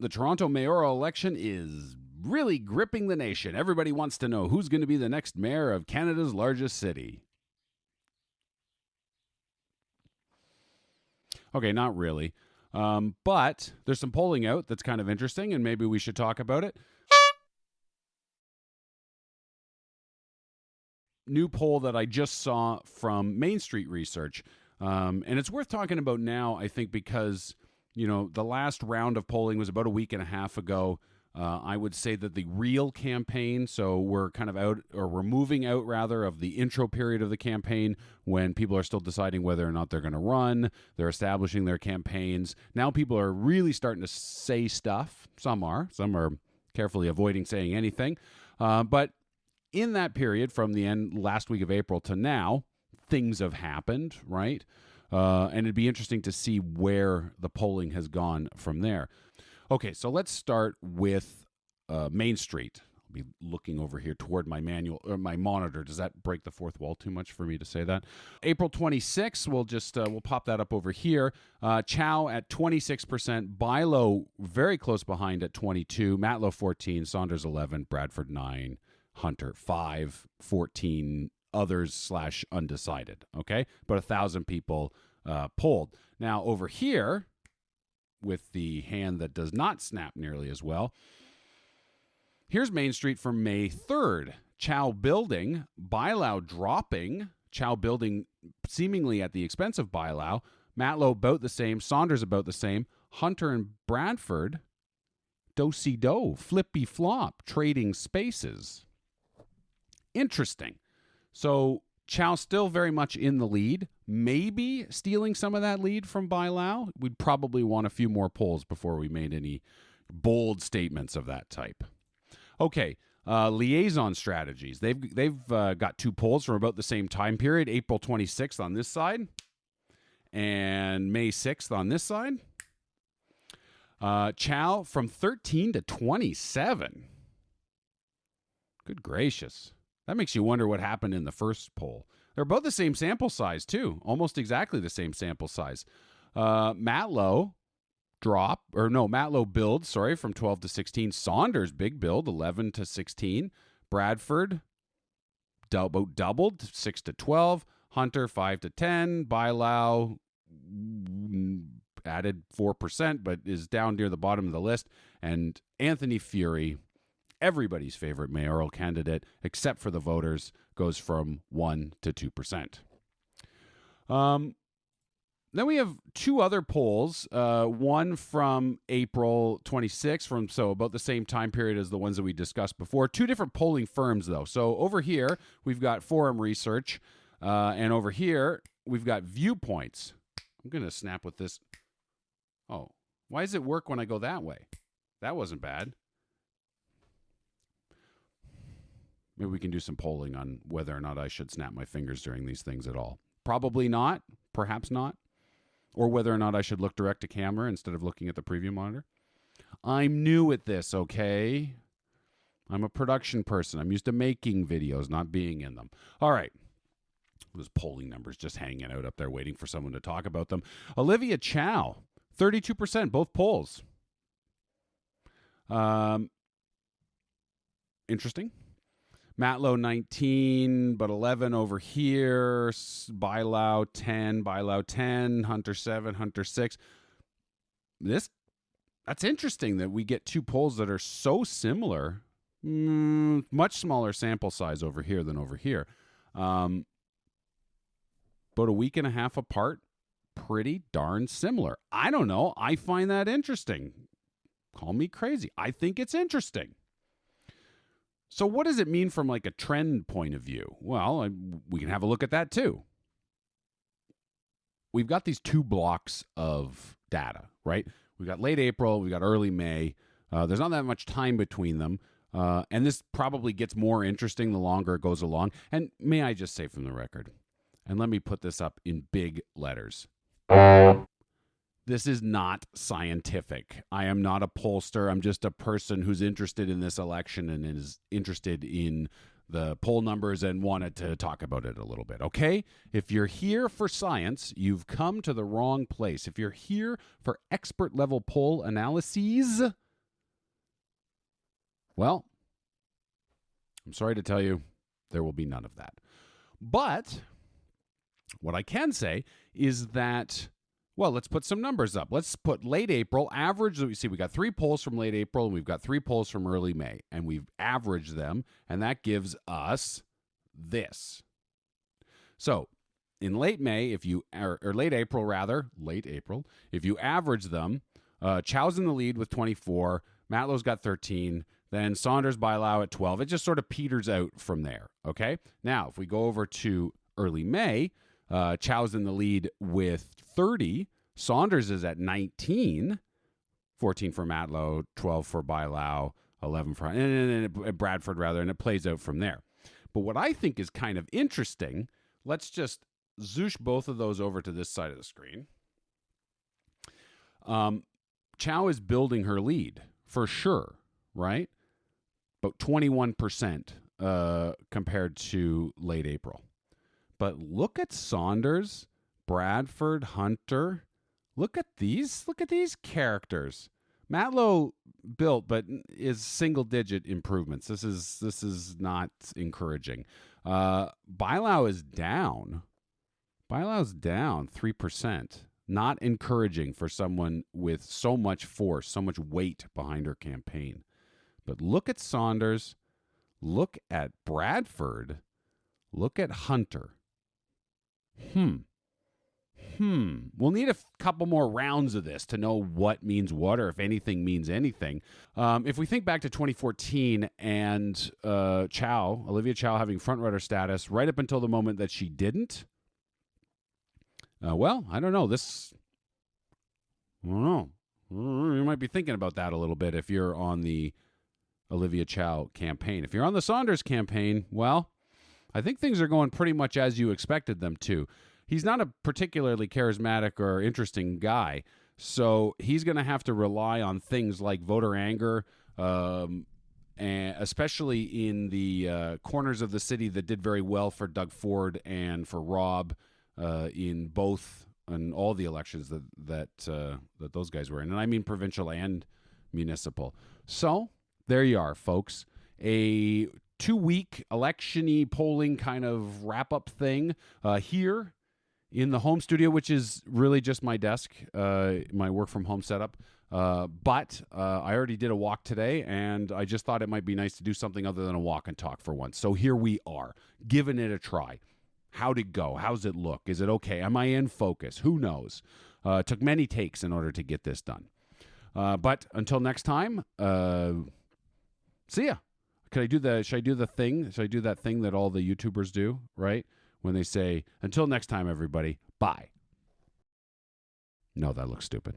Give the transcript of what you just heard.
The Toronto Mayoral election is really gripping the nation. Everybody wants to know who's going to be the next mayor of Canada's largest city. Okay, not really. But there's some polling out that's kind of interesting, and maybe we should talk about it. New poll that I just saw from Main Street Research. And it's worth talking about now, I think, because, the last round of polling was about a week and a half ago. I would say that the real campaign, so we're kind of out, or we're moving out rather, of the intro period of the campaign when people are still deciding whether or not they're going to run. They're establishing their campaigns. Now people are really starting to say stuff. Some are carefully avoiding saying anything. But in that period, from the end last week of April to now, things have happened, right? And it'd be interesting to see where the polling has gone from there. Okay, so let's start with Main Street. I'll be looking over here toward my my monitor. Does that break the fourth wall too much for me to say that? April 26th, we'll pop that up over here. Chow at 26%, Bilo very close behind at 22%, Matlow 14%, Saunders 11%, Bradford 9%, Hunter 5%, 14% others / undecided. Okay, about 1,000 people polled. Now over here, with the hand that does not snap nearly as well, here's Main Street for May 3rd. Chow building, Bilo dropping, Chow building seemingly at the expense of Bilo, Matlow about the same, Saunders about the same, Hunter and Bradford, do-si-do, flippy-flop, trading spaces. Interesting. So Chow still very much in the lead, maybe stealing some of that lead from Bilo. We'd probably want a few more polls before we made any bold statements of that type. Okay, liaison strategies. They've got 2 polls from about the same time period, April 26th on this side and May 6th on this side. Chow from 13 to 27. Good gracious. That makes you wonder what happened in the first poll. They're both the same sample size, too. Almost exactly the same sample size. Matlow builds, from 12 to 16. Saunders, big build, 11 to 16. Bradford, doubled, 6 to 12. Hunter, 5 to 10. Bilo added 4%, but is down near the bottom of the list. And Anthony Furey, everybody's favorite mayoral candidate, except for the voters, goes from 1 to 2%. Then we have 2 other polls, one from April 26th, so about the same time period as the ones that we discussed before. 2 different polling firms, though. So over here, we've got Forum Research, and over here, we've got Viewpoints. I'm going to snap with this. Oh, why does it work when I go that way? That wasn't bad. Maybe we can do some polling on whether or not I should snap my fingers during these things at all. Probably not. Perhaps not. Or whether or not I should look direct to camera instead of looking at the preview monitor. I'm new at this, okay? I'm a production person. I'm used to making videos, not being in them. All right. Those polling numbers just hanging out up there waiting for someone to talk about them. Olivia Chow, 32%, both polls. Interesting. Matlow 19, but 11 over here. Bilo 10, Hunter 7, Hunter 6. That's interesting that we get 2 polls that are so similar. Much smaller sample size over here than over here. About a week and a half apart. Pretty darn similar. I don't know. I find that interesting. Call me crazy. I think it's interesting. So what does it mean from like a trend point of view? Well, we can have a look at that too. We've got these 2 blocks of data, right? We've got late April, we've got early May. There's not that much time between them. And this probably gets more interesting the longer it goes along. And may I just say from the record, and let me put this up in big letters. This is not scientific. I am not a pollster. I'm just a person who's interested in this election and is interested in the poll numbers and wanted to talk about it a little bit, okay? If you're here for science, you've come to the wrong place. If you're here for expert level poll analyses, Well, I'm sorry to tell you, there will be none of that. But what I can say is that, well, let's put some numbers up. Let's put late April average. We see we got 3 polls from late April and we've got 3 polls from early May, and we've averaged them, and that gives us this. So in late May, or late April rather, if you average them, Chow's in the lead with 24, Matlow's got 13, then Saunders, Bilau at 12. It just sort of peters out from there, okay? Now, if we go over to early May, Chow's in the lead with 30, Saunders is at 19, 14 for Matlow, 12 for Bilau, 11 for and Bradford, rather, and it plays out from there. But what I think is kind of interesting, let's just zoosh both of those over to this side of the screen. Chow is building her lead for sure, right? About 21% compared to late April. But look at Saunders, Bradford, Hunter. Look at these characters. Matlow built, but is single-digit improvements. This is not encouraging. Bilau is down. Bilau's down 3%. Not encouraging for someone with so much force, so much weight behind her campaign. But look at Saunders. Look at Bradford. Look at Hunter. We'll need a couple more rounds of this to know what means what, or if anything means anything. If we think back to 2014 and Olivia Chow having front-runner status right up until the moment that she didn't, well, I don't know. I don't know. You might be thinking about that a little bit if you're on the Olivia Chow campaign. If you're on the Saunders campaign, well, I think things are going pretty much as you expected them to. He's not a particularly charismatic or interesting guy, so he's going to have to rely on things like voter anger, and especially in the corners of the city that did very well for Doug Ford and for Rob in all the elections that those guys were in, and I mean provincial and municipal. So there you are, folks. A 2-week election-y polling kind of wrap-up thing here in the home studio, which is really just my desk, my work-from-home setup. But I already did a walk today, and I just thought it might be nice to do something other than a walk and talk for once. So here we are, giving it a try. How'd it go? How's it look? Is it okay? Am I in focus? Who knows? It took many takes in order to get this done. But until next time, see ya. Should I do the thing? Should I do that thing that all the YouTubers do, right? When they say, until next time, everybody, bye. No, that looks stupid.